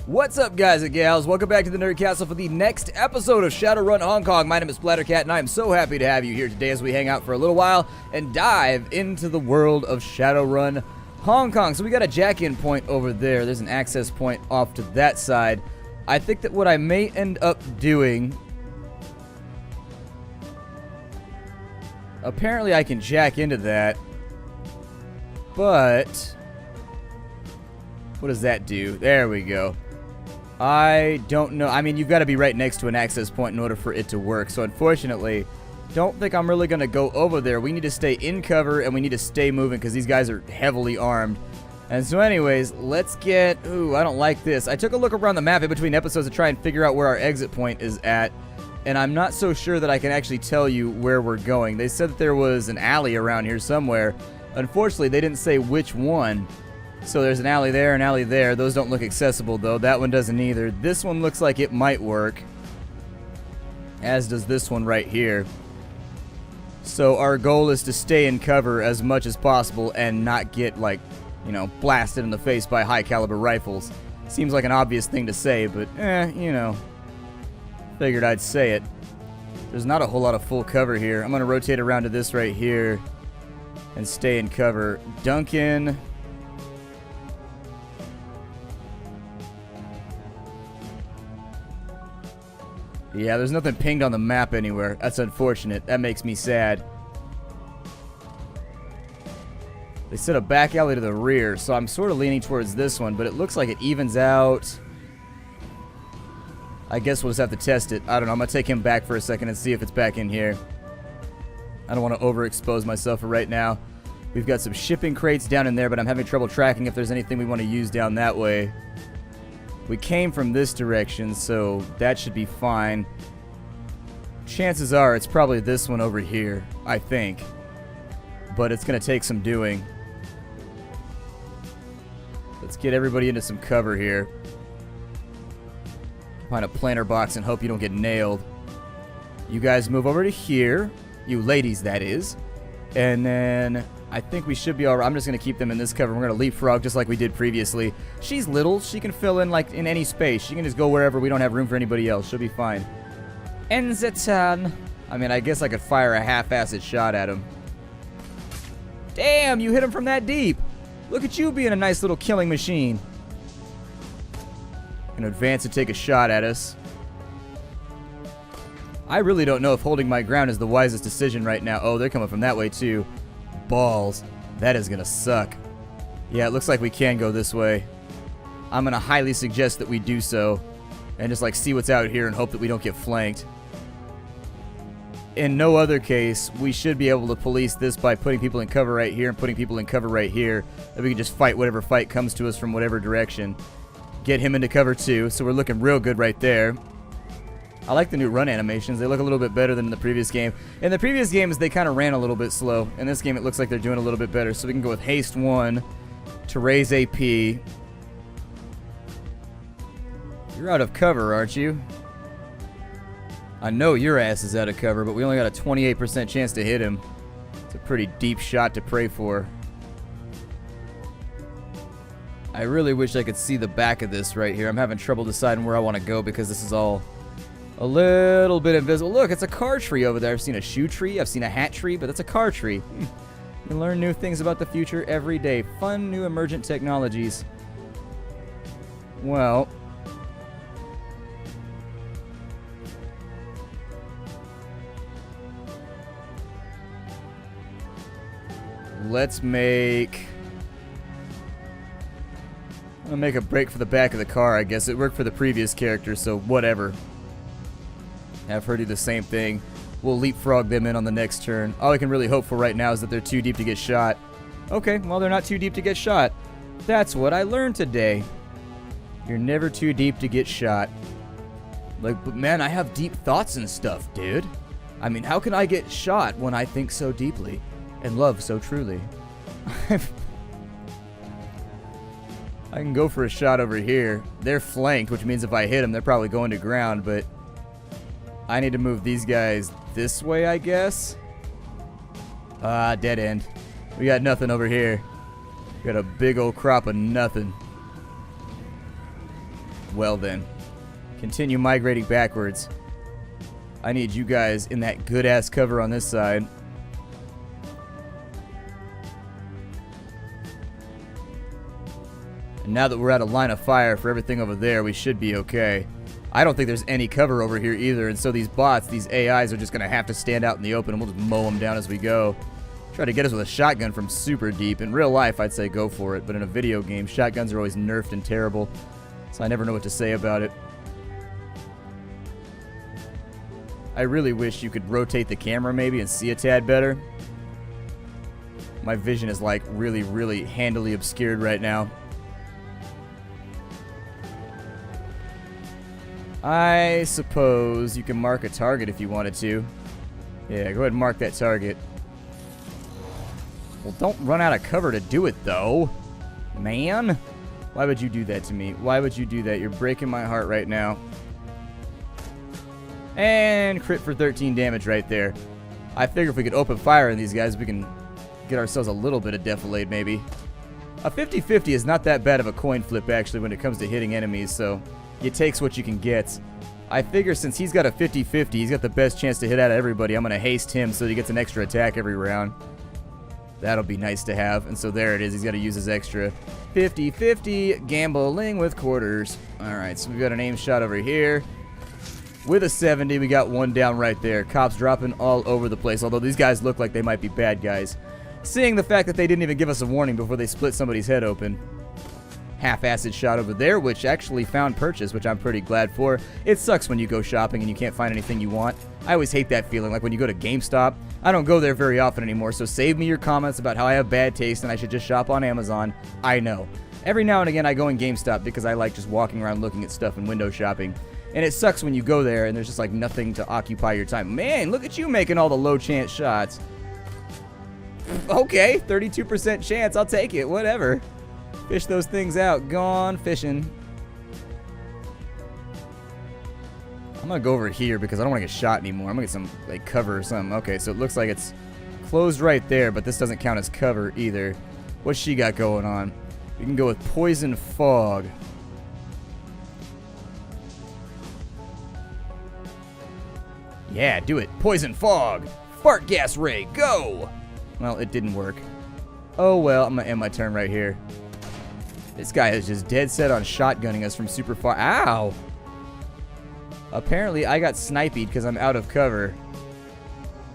What's up, guys and gals? Welcome back to the Nerd Castle for the next episode of Shadowrun Hong Kong. My name is Splattercat, and I am so happy to have you here today as we hang out for a little while and dive into the world of Shadowrun Hong Kong. So we got a jack-in point over there. There's an access point off to that side. I think that what I may end up doing... Apparently I can jack into that, but... What does that do? There we go. I don't know. I mean, you've got to be right next to an access point in order for it to work. So, unfortunately, don't think I'm really going to go over there. We need to stay in cover, and we need to stay moving because these guys are heavily armed. And so, anyways, let's get... Ooh, I don't like this. I took a look around the map in between episodes to try and figure out where our exit point is at. And I'm not so sure that I can actually tell you where we're going. They said that there was an alley around here somewhere. Unfortunately, they didn't say which one. So there's an alley there, an alley there. Those don't look accessible, though. That one doesn't either. This one looks like it might work, as does this one right here. So our goal is to stay in cover as much as possible and not get, like, you know, blasted in the face by high-caliber rifles. Seems like an obvious thing to say, but, you know, figured I'd say it. There's not a whole lot of full cover here. I'm going to rotate around to this right here and stay in cover. Duncan... Yeah, there's nothing pinged on the map anywhere. That's unfortunate. That makes me sad. They said a back alley to the rear, so I'm sort of leaning towards this one, but it looks like it evens out. I guess we'll just have to test it. I don't know. I'm going to take him back for a second and see if it's back in here. I don't want to overexpose myself for right now. We've got some shipping crates down in there, but I'm having trouble tracking if there's anything we want to use down that way. We came from this direction, so that should be fine. Chances are it's probably this one over here, I think. But it's going to take some doing. Let's get everybody into some cover here. Find a planter box and hope you don't get nailed. You guys move over to here. You ladies, that is. And then... I think we should be alright. I'm just going to keep them in this cover. We're going to leapfrog just like we did previously. She's little. She can fill in like in any space. She can just go wherever we don't have room for anybody else. She'll be fine. Ends it turn. I mean, I guess I could fire a half-assed shot at him. Damn, you hit him from that deep. Look at you being a nice little killing machine. Gonna advance and take a shot at us. I really don't know if holding my ground is the wisest decision right now. Oh, they're coming from that way too. Balls. That is gonna suck. Yeah, it looks like we can go this way. I'm gonna highly suggest that we do so and just like see what's out here and hope that we don't get flanked. In no other case, we should be able to police this by putting people in cover right here and putting people in cover right here. That we can just fight whatever fight comes to us from whatever direction. Get him into cover too, so we're looking real good right there. I like the new run animations. They look a little bit better than in the previous game. In the previous games, they kind of ran a little bit slow. In this game, it looks like they're doing a little bit better. So we can go with Haste 1 to raise AP. You're out of cover, aren't you? I know your ass is out of cover, but we only got a 28% chance to hit him. It's a pretty deep shot to pray for. I really wish I could see the back of this right here. I'm having trouble deciding where I want to go because this is all... a little bit invisible. Look, it's a car tree over there. I've seen a shoe tree. I've seen a hat tree, but that's a car tree. You learn new things about the future every day. Fun new emergent technologies. Well. Let's make... I'll make a break for the back of the car, I guess. It worked for the previous character, so whatever. Have her do the same thing. We'll leapfrog them in on the next turn. All I can really hope for right now is that they're too deep to get shot. Okay, well, they're not too deep to get shot. That's what I learned today. You're never too deep to get shot. Like, but man, I have deep thoughts and stuff, dude. I mean, how can I get shot when I think so deeply and love so truly? I can go for a shot over here. They're flanked, which means if I hit them, they're probably going to ground, but... I need to move these guys this way, I guess. Dead end. We got nothing over here. We got a big old crop of nothing. Well then. Continue migrating backwards. I need you guys in that good-ass cover on this side. And now that we're at a line of fire for everything over there, we should be okay. I don't think there's any cover over here either, and so these bots, these AIs, are just going to have to stand out in the open, and we'll just mow them down as we go. Try to get us with a shotgun from super deep. In real life, I'd say go for it, but in a video game, shotguns are always nerfed and terrible, so I never know what to say about it. I really wish you could rotate the camera maybe and see a tad better. My vision is like really, really handily obscured right now. I suppose you can mark a target if you wanted to. Yeah, go ahead and mark that target. Well, don't run out of cover to do it, though. Man. Why would you do that to me? Why would you do that? You're breaking my heart right now. And crit for 13 damage right there. I figure if we could open fire on these guys, we can get ourselves a little bit of defilade, maybe. A 50-50 is not that bad of a coin flip, actually, when it comes to hitting enemies, so it takes what you can get. I figure since he's got a 50-50, he's got the best chance to hit out of everybody. I'm going to haste him so he gets an extra attack every round. That'll be nice to have. And so there it is. He's got to use his extra 50-50 gambling with quarters. Alright, so we've got an aim shot over here. With a 70, we got one down right there. Cops dropping all over the place, although these guys look like they might be bad guys. Seeing the fact that they didn't even give us a warning before they split somebody's head open. Half-acid shot over there, which actually found purchase, which I'm pretty glad for. It sucks when you go shopping and you can't find anything you want. I always hate that feeling, like when you go to GameStop. I don't go there very often anymore, so save me your comments about how I have bad taste and I should just shop on Amazon. I know. Every now and again I go in GameStop because I like just walking around looking at stuff and window shopping. And it sucks when you go there and there's just like nothing to occupy your time. Man, look at you making all the low chance shots. Okay, 32% chance. I'll take it. Whatever. Fish those things out. Gone fishing. I'm going to go over here because I don't want to get shot anymore. I'm going to get some like cover or something. Okay, so it looks like it's closed right there, but this doesn't count as cover either. What's she got going on? We can go with poison fog. Yeah, do it. Poison fog. Fart gas ray. Go. Well, it didn't work. Oh, well, I'm going to end my turn right here. This guy is just dead set on shotgunning us from super far. Ow. Apparently, I got sniped because I'm out of cover.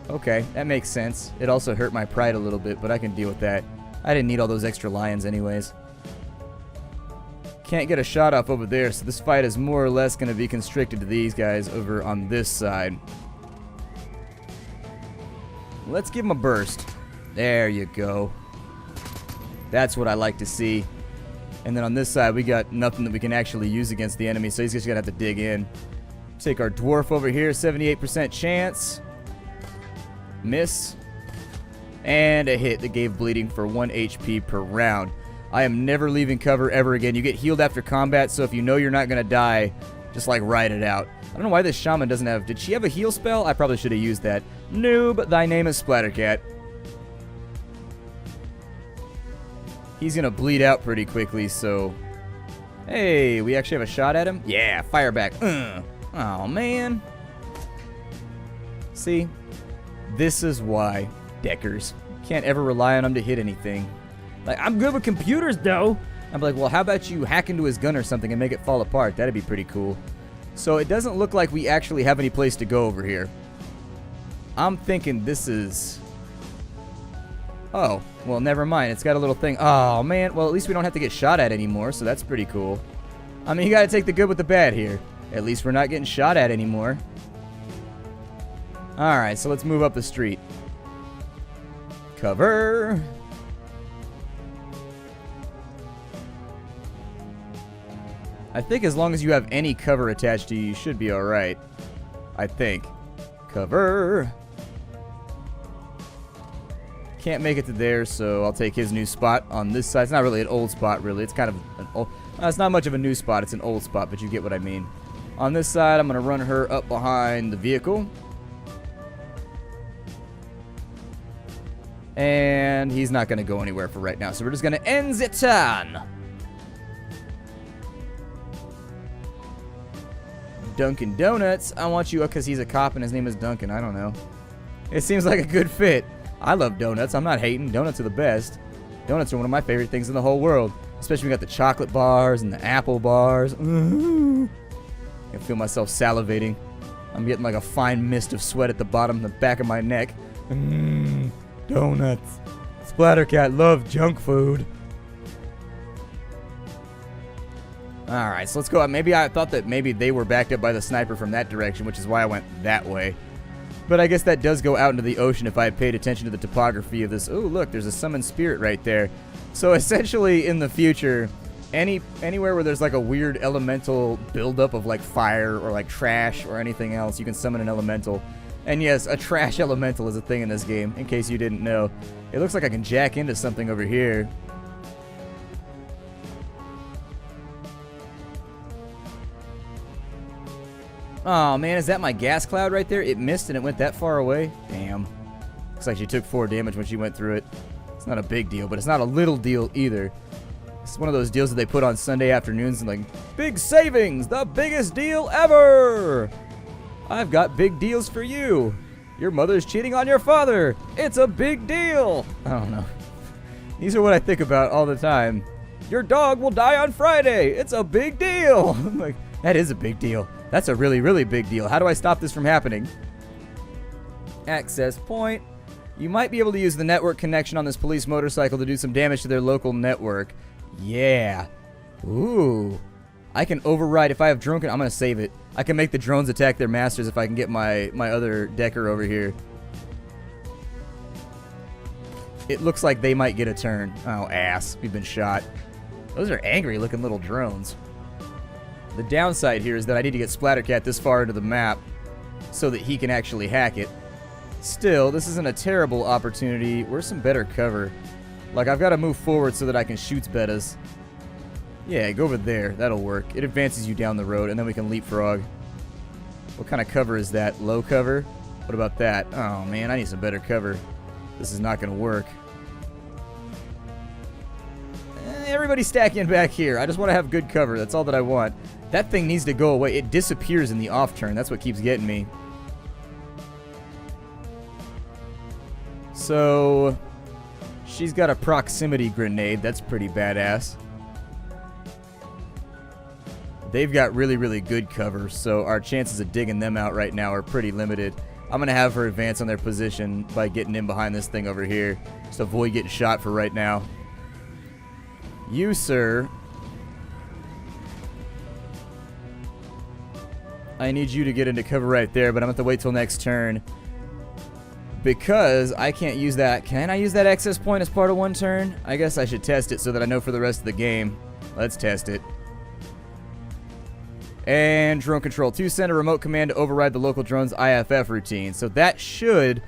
Okay, that makes sense. It also hurt my pride a little bit, but I can deal with that. I didn't need all those extra lions anyways. Can't get a shot off over there, so this fight is more or less going to be constricted to these guys over on this side. Let's give him a burst. There you go. That's what I like to see. And then on this side, we got nothing that we can actually use against the enemy, so he's just going to have to dig in. Take our dwarf over here, 78% chance. Miss. And a hit that gave bleeding for 1 HP per round. I am never leaving cover ever again. You get healed after combat, so if you know you're not going to die, just like ride it out. I don't know why this shaman doesn't have... Did she have a heal spell? I probably should have used that. Noob, thy name is Splattercat. He's going to bleed out pretty quickly, so... Hey, we actually have a shot at him? Yeah, fire back. Oh, man. See? This is why Deckers can't ever rely on him to hit anything. Like, I'm good with computers, though. I'm like, well, how about you hack into his gun or something and make it fall apart? That'd be pretty cool. So it doesn't look like we actually have any place to go over here. I'm thinking this is... Oh, well, never mind. It's got a little thing. Oh, man. Well, at least we don't have to get shot at anymore, so that's pretty cool. I mean, you got to take the good with the bad here. At least we're not getting shot at anymore. Alright, so let's move up the street. Cover. I think as long as you have any cover attached to you, you should be alright. I think. Cover. Can't make it to there, so I'll take his new spot on this side. It's not really an old spot, really. It's kind of an old... it's not much of a new spot. It's an old spot, but you get what I mean. On this side, I'm going to run her up behind the vehicle. And he's not going to go anywhere for right now, so we're just going to end the turn. Duncan Doughnuts, I want you, because he's a cop and his name is Duncan, I don't know. It seems like a good fit. I love donuts, I'm not hating, donuts are the best. Donuts are one of my favorite things in the whole world. Especially when we got the chocolate bars and the apple bars. I can feel myself salivating. I'm getting like a fine mist of sweat at the bottom of the back of my neck. Donuts. Splattercat loves junk food. Alright, so let's go. Maybe I thought that maybe they were backed up by the sniper from that direction, which is why I went that way. But I guess that does go out into the ocean if I had paid attention to the topography of this. Oh, look, there's a summoned spirit right there. So essentially, in the future, anywhere where there's like a weird elemental buildup of like fire or like trash or anything else, you can summon an elemental. And yes, a trash elemental is a thing in this game, in case you didn't know. It looks like I can jack into something over here. Oh man, is that my gas cloud right there? It missed and it went that far away? Damn. Looks like she took 4 damage when she went through it. It's not a big deal, but it's not a little deal either. It's one of those deals that they put on Sunday afternoons and like, big savings, the biggest deal ever! I've got big deals for you. Your mother's cheating on your father. It's a big deal. I don't know. These are what I think about all the time. Your dog will die on Friday. It's a big deal. I'm like, that is a big deal. That's a really, really big deal. How do I stop this from happening? Access point. You might be able to use the network connection on this police motorcycle to do some damage to their local network. Yeah. Ooh. I can override. If I have Duncan, I'm going to save it. I can make the drones attack their masters if I can get my other decker over here. It looks like they might get a turn. Oh, ass. We've been shot. Those are angry looking little drones. The downside here is that I need to get Splattercat this far into the map so that he can actually hack it. Still, this isn't a terrible opportunity. Where's some better cover? Like, I've got to move forward so that I can shoot bettas. Yeah, go over there. That'll work. It advances you down the road, and then we can leapfrog. What kind of cover is that? Low cover? What about that? Oh, man, I need some better cover. This is not going to work. Everybody stack in back here. I just want to have good cover. That's all that I want. That thing needs to go away. It disappears in the off turn. That's what keeps getting me. So, she's got a proximity grenade. That's pretty badass. They've got really, really good cover, so our chances of digging them out right now are pretty limited. I'm going to have her advance on their position by getting in behind this thing over here. Just avoid getting shot for right now. You, sir. I need you to get into cover right there, but I'm going to have to wait till next turn. Because I can't use that. Can I use that access point as part of one turn? I guess I should test it so that I know for the rest of the game. Let's test it. And drone control 2, send a remote command to override the local drone's IFF routine. So that should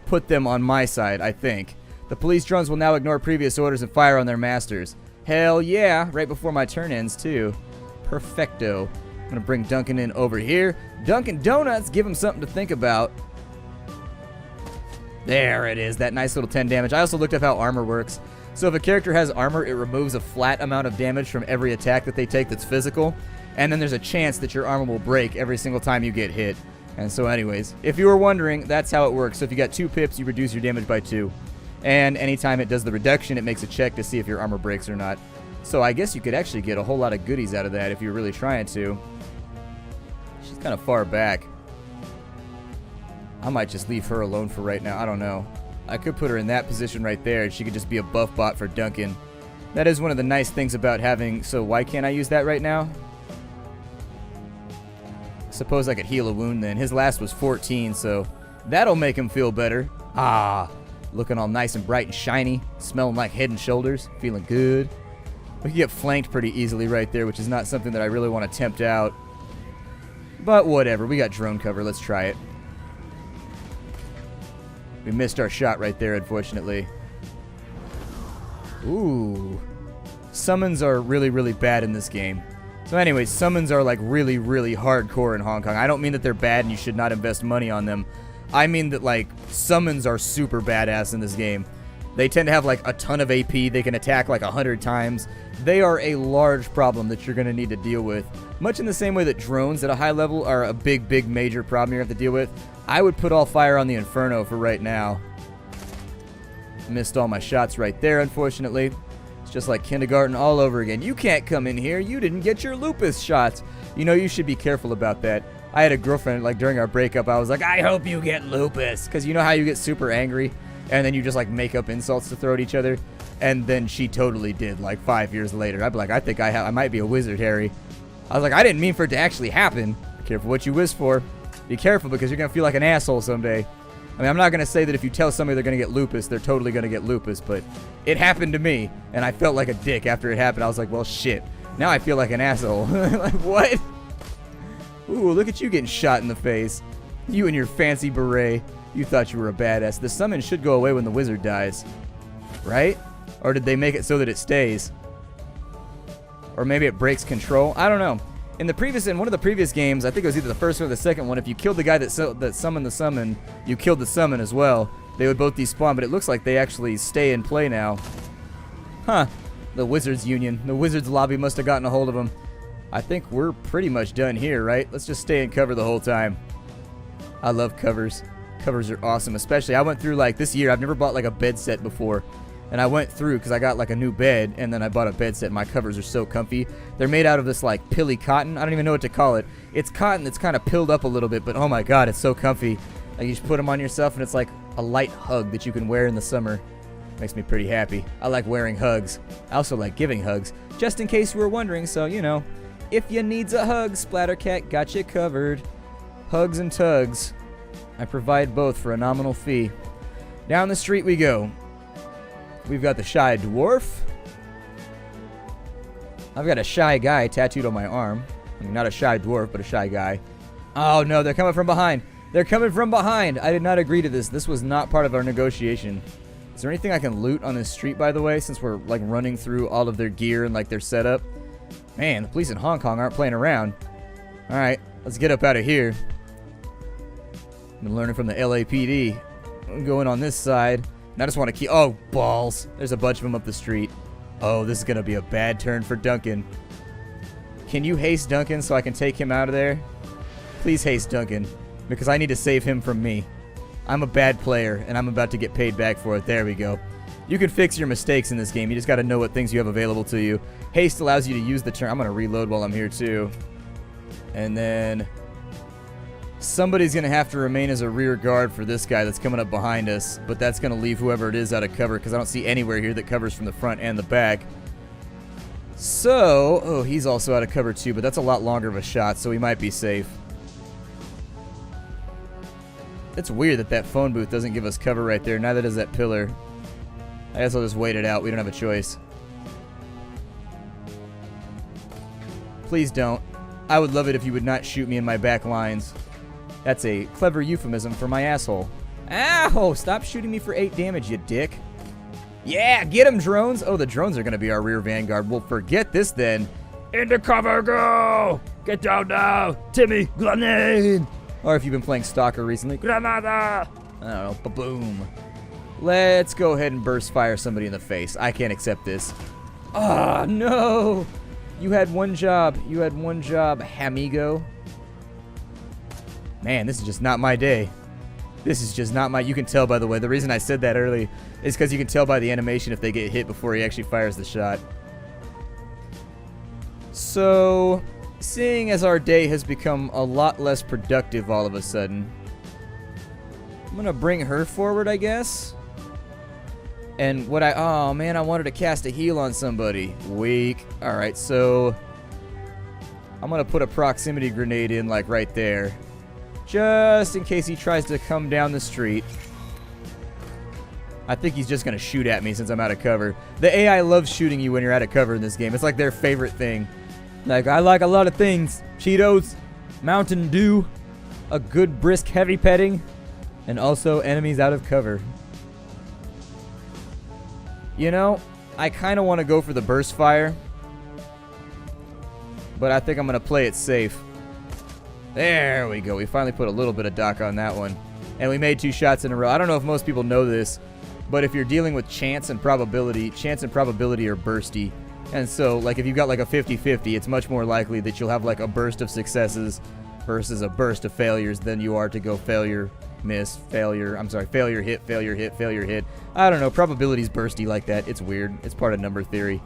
put them on my side, I think. The police drones will now ignore previous orders and fire on their masters. Hell yeah, right before my turn ends too. Perfecto. I'm going to bring Duncan in over here. Duncan Doughnuts, give him something to think about. There it is, that nice little 10 damage. I also looked up how armor works. So if a character has armor, it removes a flat amount of damage from every attack that they take that's physical. And then there's a chance that your armor will break every single time you get hit. And so anyways, if you were wondering, that's how it works. So if you got 2 pips, you reduce your damage by 2. And anytime it does the reduction, it makes a check to see if your armor breaks or not. So I guess you could actually get a whole lot of goodies out of that if you're really trying to. She's kind of far back. I might just leave her alone for right now. I don't know. I could put her in that position right there, and she could just be a buff bot for Duncan. That is one of the nice things about having... So why can't I use that right now? Suppose I could heal a wound then. His last was 14, so that'll make him feel better. Ah, looking all nice and bright and shiny. Smelling like Head and Shoulders. Feeling good. We can get flanked pretty easily right there, which is not something that I really want to tempt out. But whatever. We got drone cover. Let's try it. We missed our shot right there, unfortunately. Ooh. Summons are really, really bad in this game. So anyways, summons are like really, really hardcore in Hong Kong. I don't mean that they're bad and you should not invest money on them. I mean that like summons are super badass in this game. They tend to have like a ton of AP. They can attack like 100 times. They are a large problem that you're going to need to deal with. Much in the same way that drones at a high level are a big major problem you have to deal with. I would put all fire on the Inferno for right now. Missed all my shots right there, unfortunately. It's just like kindergarten all over again. You can't come in here. You didn't get your lupus shots. You know, you should be careful about that. I had a girlfriend, like, during our breakup, I was like, I hope you get lupus. Because you know how you get super angry, and then you just, like, make up insults to throw at each other? And then she totally did, like, 5 years later. I'd be like, I think I might be a wizard, Harry. I was like, I didn't mean for it to actually happen. Be careful what you wish for. Be careful, because you're going to feel like an asshole someday. I mean, I'm not going to say that if you tell somebody they're going to get lupus, they're totally going to get lupus, but it happened to me, and I felt like a dick after it happened. I was like, well, shit. Now I feel like an asshole. Like, what? Ooh, look at you getting shot in the face. You and your fancy beret. You thought you were a badass. The summon should go away when the wizard dies. Right? Or did they make it so that it stays? Or maybe it breaks control? I don't know. In one of the previous games, I think it was either the first or the second one, if you killed the guy that summoned the summon, you killed the summon as well. They would both despawn, but it looks like they actually stay in play now. Huh. The Wizards Union. The Wizards Lobby must have gotten a hold of them. I think we're pretty much done here, right? Let's just stay in cover the whole time. I love covers. Covers are awesome, especially I went through, like, this year, I've never bought, like, a bed set before. And I went through because I got, like, a new bed, and then I bought a bed set. My covers are so comfy. They're made out of this, like, pilly cotton. I don't even know what to call it. It's cotton that's kind of pilled up a little bit, but oh my god, it's so comfy. Like, you just put them on yourself, and it's like a light hug that you can wear in the summer. Makes me pretty happy. I like wearing hugs. I also like giving hugs, just in case you were wondering, so, you know. If you needs a hug, Splattercat got you covered. Hugs and tugs. I provide both for a nominal fee. Down the street we go. We've got the Shy Dwarf. I've got a Shy Guy tattooed on my arm. I mean, not a Shy Dwarf, but a Shy Guy. Oh, no, they're coming from behind. They're coming from behind. I did not agree to this. This was not part of our negotiation. Is there anything I can loot on this street, by the way, since we're, like, running through all of their gear and, like, their setup? Man, the police in Hong Kong aren't playing around. Alright, let's get up out of here. Been learning from the LAPD. I'm going on this side. And I just want to keep... Oh, balls. There's a bunch of them up the street. Oh, this is going to be a bad turn for Duncan. Can you haste Duncan so I can take him out of there? Please haste Duncan. Because I need to save him from me. I'm a bad player, and I'm about to get paid back for it. There we go. You can fix your mistakes in this game. You just got to know what things you have available to you. Haste allows you to use the turn. I'm going to reload while I'm here, too. And then... somebody's going to have to remain as a rear guard for this guy that's coming up behind us. But that's going to leave whoever it is out of cover, because I don't see anywhere here that covers from the front and the back. So... oh, he's also out of cover, too. But that's a lot longer of a shot, so we might be safe. It's weird that that phone booth doesn't give us cover right there. Neither does that pillar. I guess I'll just wait it out. We don't have a choice. Please don't. I would love it if you would not shoot me in my back lines. That's a clever euphemism for my asshole. Ow! Stop shooting me for 8 damage, you dick. Yeah, get him, drones! Oh, the drones are going to be our rear vanguard. Well, forget this then. Into cover, go! Get down now! Timmy, grenade! Or if you've been playing Stalker recently, Granada! I don't know, ba-boom. Let's go ahead and burst fire somebody in the face. I can't accept this. Ah, no! You had one job. You had one job, Hamigo. Man, this is just not my day. This is just not my... you can tell, by the way. The reason I said that early is because you can tell by the animation if they get hit before he actually fires the shot. So, seeing as our day has become a lot less productive all of a sudden, I'm going to bring her forward, I guess. And what oh man, I wanted to cast a heal on somebody. Weak. Alright, so I'm going to put a proximity grenade in, like, right there. Just in case he tries to come down the street. I think he's just going to shoot at me since I'm out of cover. The AI loves shooting you when you're out of cover in this game. It's like their favorite thing. Like, I like a lot of things. Cheetos, Mountain Dew, a good brisk heavy petting, and also enemies out of cover. You know, I kind of want to go for the burst fire, but I think I'm going to play it safe. There we go. We finally put a little bit of doc on that one. And we made 2 shots in a row. I don't know if most people know this, But if you're dealing with chance and probability are bursty. And so, like, if you've got like a 50-50, it's much more likely that you'll have like a burst of successes versus a burst of failures than you are to go failure, miss, failure, failure, hit, failure, hit, failure, hit. I don't know, probability's bursty like that. It's weird. It's part of number theory,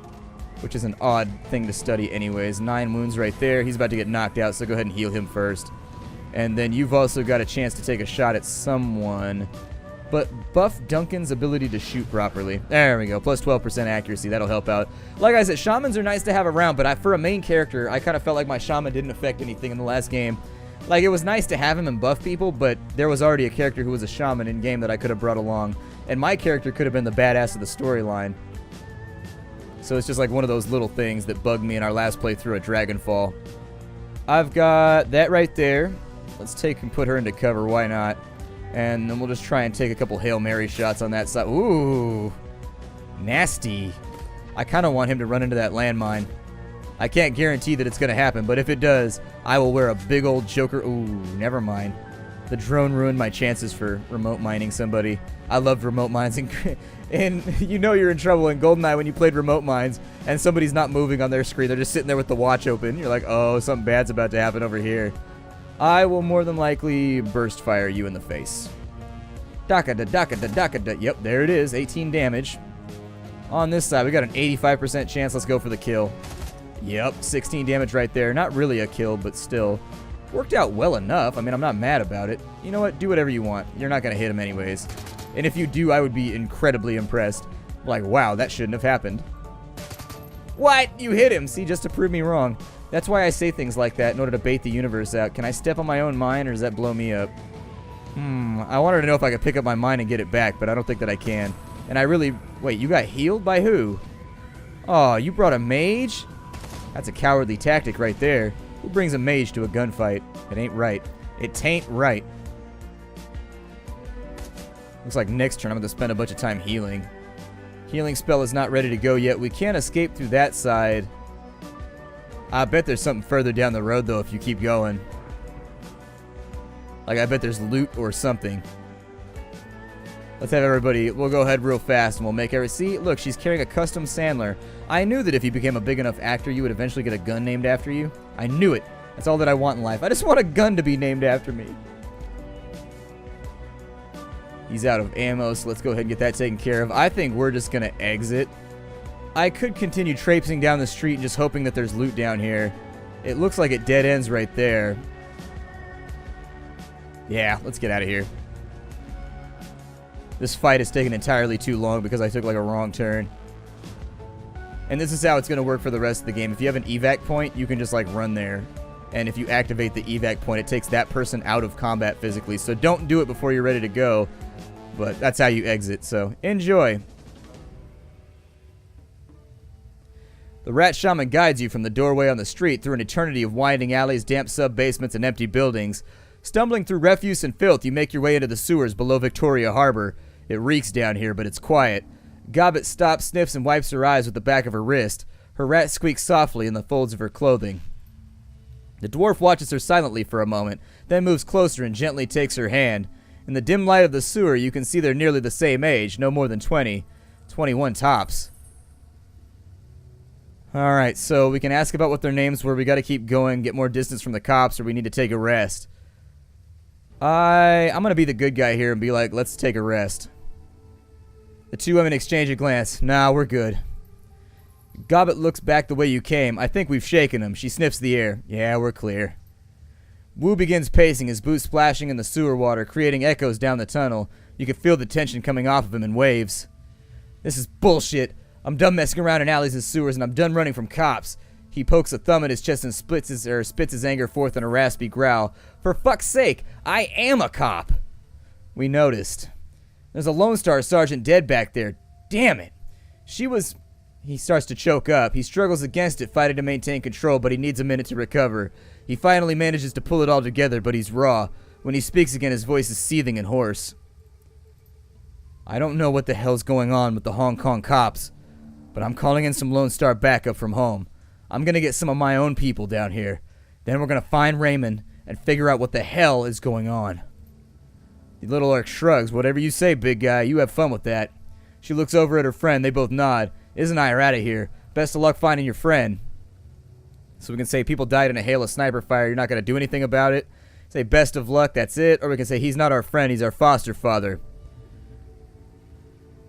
which is an odd thing to study anyways. 9 wounds right there. He's about to get knocked out, so go ahead and heal him first. And then you've also got a chance to take a shot at someone. But buff Duncan's ability to shoot properly. There we go. Plus 12% accuracy. That'll help out. Like I said, shamans are nice to have around, but for a main character, I kind of felt like my shaman didn't affect anything in the last game. Like, it was nice to have him and buff people, but there was already a character who was a shaman in game that I could have brought along. And my character could have been the badass of the storyline. So it's just like one of those little things that bugged me in our last playthrough at Dragonfall. I've got that right there. Let's take and put her into cover. Why not? And then we'll just try and take a couple Hail Mary shots on that side. Ooh. Nasty. I kind of want him to run into that landmine. I can't guarantee that it's going to happen, but if it does, I will wear a big old Joker. Ooh, never mind. The drone ruined my chances for remote mining somebody. I loved remote mines. And you know you're in trouble in GoldenEye when you played remote mines and somebody's not moving on their screen. They're just sitting there with the watch open. You're like, oh, something bad's about to happen over here. I will more than likely burst fire you in the face. Daka-da-daka-da-daka-da. Yep, there it is. 18 damage. On this side, we got an 85% chance. Let's go for the kill. Yep, 16 damage right there. Not really a kill, but still. Worked out well enough. I mean, I'm not mad about it. You know what? Do whatever you want. You're not going to hit him anyways. And if you do, I would be incredibly impressed. Like, wow, that shouldn't have happened. What? You hit him. See, just to prove me wrong. That's why I say things like that in order to bait the universe out. Can I step on my own mine, or does that blow me up? I wanted to know if I could pick up my mine and get it back, but I don't think that I can. And I really... Wait, you got healed by who? Oh, you brought a mage? That's a cowardly tactic right there. Who brings a mage to a gunfight? It ain't right. It tain't right. Looks like next turn I'm going to spend a bunch of time healing. Healing spell is not ready to go yet. We can't escape through that side. I bet there's something further down the road, though, if you keep going. Like, I bet there's loot or something. Let's have everybody... We'll go ahead real fast, and we'll make every... See, look, she's carrying a custom Sandler. I knew that if you became a big enough actor, you would eventually get a gun named after you. I knew it. That's all that I want in life. I just want a gun to be named after me. He's out of ammo, so let's go ahead and get that taken care of. I think we're just going to exit. I could continue traipsing down the street and just hoping that there's loot down here. It looks like it dead ends right there. Yeah, let's get out of here. This fight has taken entirely too long because I took like a wrong turn. And this is how it's going to work for the rest of the game. If you have an evac point, you can just like run there. And if you activate the evac point, it takes that person out of combat physically. So don't do it before you're ready to go. But that's how you exit, so enjoy. The Rat Shaman guides you from the doorway on the street through an eternity of winding alleys, damp sub-basements, and empty buildings. Stumbling through refuse and filth, you make your way into the sewers below Victoria Harbor. It reeks down here, but it's quiet. Gobbet stops, sniffs, and wipes her eyes with the back of her wrist. Her rat squeaks softly in the folds of her clothing. The dwarf watches her silently for a moment, then moves closer and gently takes her hand. In the dim light of the sewer, you can see they're nearly the same age, no more than 20. 21 tops. Alright, so we can ask about what their names were. We gotta keep going, get more distance from the cops, or we need to take a rest. I'm gonna be the good guy here and be like, let's take a rest. The two women exchange a glance. Nah, we're good. Gobbet looks back the way you came. I think we've shaken him. She sniffs the air. Yeah, we're clear. Wu begins pacing, his boots splashing in the sewer water, creating echoes down the tunnel. You can feel the tension coming off of him in waves. This is bullshit. I'm done messing around in alleys and sewers, and I'm done running from cops. He pokes a thumb at his chest and spits his anger forth in a raspy growl. For fuck's sake, I am a cop. We noticed. There's a Lone Star sergeant dead back there. Damn it. She was... He starts to choke up. He struggles against it, fighting to maintain control, but he needs a minute to recover. He finally manages to pull it all together, but he's raw. When he speaks again, his voice is seething and hoarse. I don't know what the hell's going on with the Hong Kong cops, but I'm calling in some Lone Star backup from home. I'm going to get some of my own people down here. Then we're going to find Raymond and figure out what the hell is going on. The little orc shrugs. Whatever you say, big guy. You have fun with that. She looks over at her friend. They both nod. Iz and I are out of here. Best of luck finding your friend. So we can say people died in a hail of sniper fire. You're not going to do anything about it. Say best of luck, that's it. Or we can say he's not our friend, he's our foster father.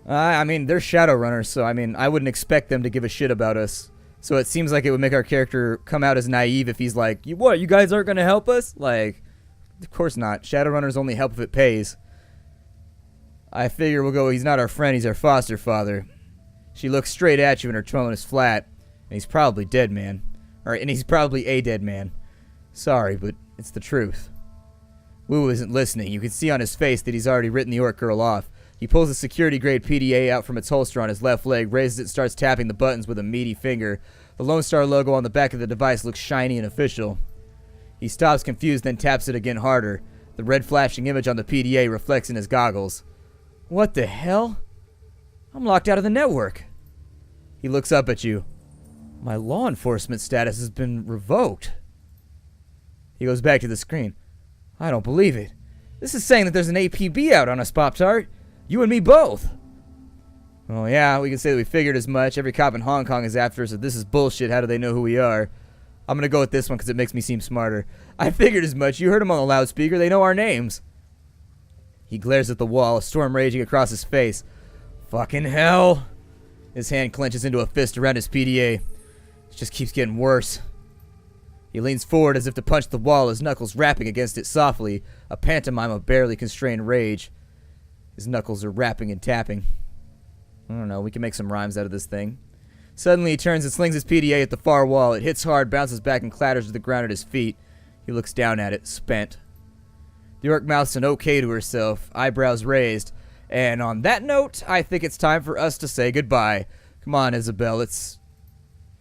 I mean, they're Shadowrunners, so I mean, I wouldn't expect them to give a shit about us. So it seems like it would make our character come out as naive if he's like, what, you guys aren't going to help us? Like, of course not. Shadowrunners only help if it pays. I figure we'll go, he's not our friend, he's our foster father. She looks straight at you and her tone is flat. And he's probably dead, man. And he's probably a dead man. Sorry, but it's the truth. Wu isn't listening. You can see on his face that he's already written the orc girl off. He pulls a security-grade PDA out from its holster on his left leg, raises it, and starts tapping the buttons with a meaty finger. The Lone Star logo on the back of the device looks shiny and official. He stops confused, then taps it again harder. The red flashing image on the PDA reflects in his goggles. What the hell? I'm locked out of the network. He looks up at you. My law enforcement status has been revoked. He goes back to the screen. I don't believe it. This is saying that there's an APB out on us, Pop-Tart. You and me both. Oh yeah, we can say that we figured as much. Every cop in Hong Kong is after us. If this is bullshit, how do they know who we are? I'm gonna go with this one because it makes me seem smarter. I figured as much. You heard him on the loudspeaker. They know our names. He glares at the wall, a storm raging across his face. Fucking hell. His hand clenches into a fist around his PDA. It just keeps getting worse. He leans forward as if to punch the wall, his knuckles rapping against it softly, a pantomime of barely constrained rage. His knuckles are rapping and tapping. I don't know, we can make some rhymes out of this thing. Suddenly he turns and slings his PDA at the far wall. It hits hard, bounces back, and clatters to the ground at his feet. He looks down at it, spent. The orc mouths an okay to herself, eyebrows raised. And on that note, I think it's time for us to say goodbye. Come on, Isabel,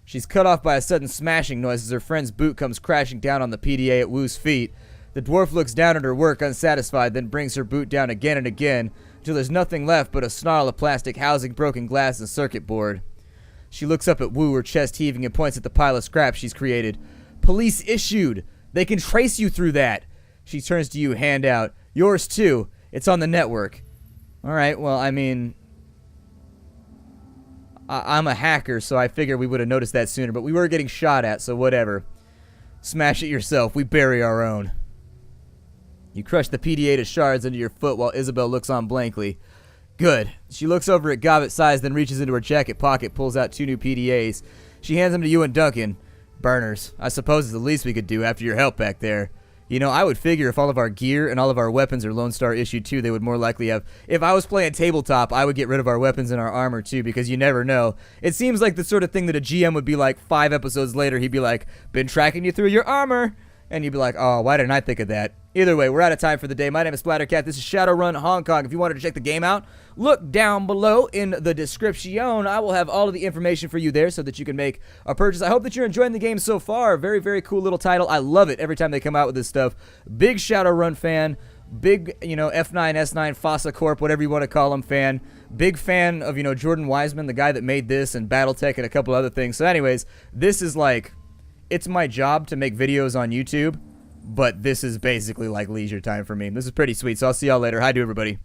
She's cut off by a sudden smashing noise as her friend's boot comes crashing down on the PDA at Wu's feet. The dwarf looks down at her work, unsatisfied, then brings her boot down again and again, until there's nothing left but a snarl of plastic housing, broken glass, and circuit board. She looks up at Wu, her chest heaving, and points at the pile of scrap she's created. Police issued! They can trace you through that! She turns to you, hand out. Yours too. It's on the network. Alright, well, I mean, I'm a hacker, so I figured we would have noticed that sooner, but we were getting shot at, so whatever. Smash it yourself. We bury our own. You crush the PDA to shards under your foot while Isabel looks on blankly. Good. She looks over at Gobbet's size, then reaches into her jacket pocket, pulls out 2 new PDAs. She hands them to you and Duncan. Burners. I suppose it's the least we could do after your help back there. You know, I would figure if all of our gear and all of our weapons are Lone Star issued too, they would more likely have... If I was playing tabletop, I would get rid of our weapons and our armor too, because you never know. It seems like the sort of thing that a GM would be like 5 episodes later. He'd be like, been tracking you through your armor. And you'd be like, oh, why didn't I think of that? Either way, we're out of time for the day. My name is Splattercat. This is Shadowrun Hong Kong. If you wanted to check the game out, look down below in the description. I will have all of the information for you there so that you can make a purchase. I hope that you're enjoying the game so far. Very, very cool little title. I love it every time they come out with this stuff. Big Shadowrun fan. Big, F9, S9, Fossa Corp, whatever you want to call them, fan. Big fan of, Jordan Wiseman, the guy that made this, and Battletech and a couple other things. So anyways, this is like... It's my job to make videos on YouTube, but this is basically like leisure time for me. This is pretty sweet, so I'll see y'all later. Hi to everybody.